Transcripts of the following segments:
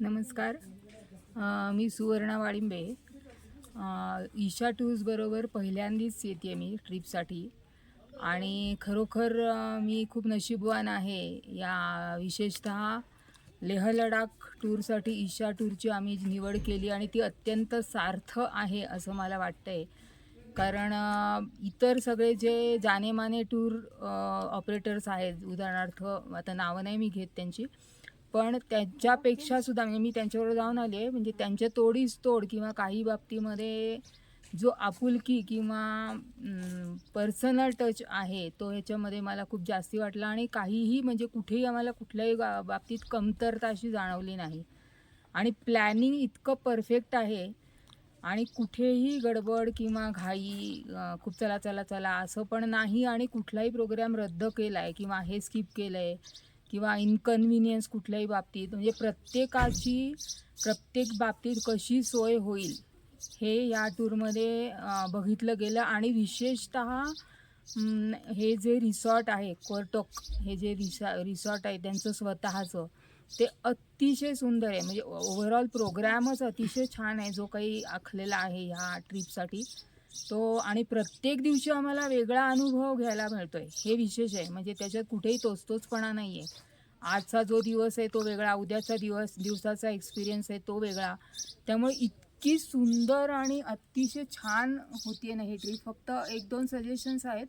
नमस्कार. मी सुवर्णा वाळिंबे. ईशा टूर्सबरोबर पहिल्यांदाच येते मी ट्रिपसाठी आणि खरोखर मी खूप नशीबवान आहे. या विशेषतः लेह लडाख टूरसाठी ईशा टूरची आम्ही निवड केली आणि ती अत्यंत सार्थ आहे असं मला वाटतंय. कारण इतर सगळे जे जानेमाने टूर ऑपरेटर्स आहेत, उदाहरणार्थ आता नावं नाही मी घेत त्यांची, पण त्यांच्यापेक्षासुद्धा म्हणजे मी त्यांच्याबरोबर जाऊन आले आहे, म्हणजे त्यांच्या तोडीस तोड किंवा काही बाबतीमध्ये जो आपुलकी किंवा पर्सनल टच आहे तो ह्याच्यामध्ये मला खूप जास्ती वाटला आणि काहीही म्हणजे कुठेही आम्हाला कुठल्याही बाबतीत कमतरता अशी जाणवली नाही आणि प्लॅनिंग इतकं परफेक्ट आहे आणि कुठेही गडबड किंवा घाई खूप चला चला चला असं पण नाही आणि कुठलाही प्रोग्राम रद्द केला आहे किंवा हे स्किप केलं आहे किंवा इनकन्व्हिनियन्स कुठल्याही बाबतीत, म्हणजे प्रत्येक बाबतीत कशी सोय होईल हे या टूरमध्ये बघितलं गेलं. आणि विशेषतः हे जे रिसॉर्ट आहे कोर्टोक, हे जे रिसॉर्ट आहे त्यांचं स्वतःचं, ते अतिशय सुंदर आहे. म्हणजे ओव्हरऑल प्रोग्रॅमच अतिशय छान आहे जो काही आखलेला आहे ह्या ट्रिपसाठी तो. आणि प्रत्येक दिवशी आम्हाला वेगळा अनुभव घ्यायला मिळतोय, हे विशेष आहे. म्हणजे त्याच्यात कुठेही तोचतोचपणा नाही आहे. आजचा जो दिवस आहे तो वेगळा, उद्याचा दिवसाचा एक्सपिरियन्स आहे तो वेगळा. त्यामुळे इतकी सुंदर आणि अतिशय छान होती ना ही ट्रिप. फक्त 1-2 सजेशन्स आहेत.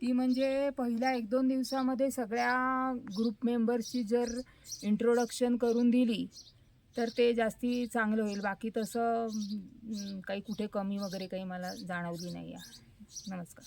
ती म्हणजे पहिल्या 1-2 दिवसामध्ये सगळ्या ग्रुप मेंबर्सची जर इंट्रोडक्शन करून दिली तर ते जास्ती चांगलं होईल. बाकी तसं काही कुठे कमी वगैरे काही मला जाणवली नाही आहे. नमस्कार.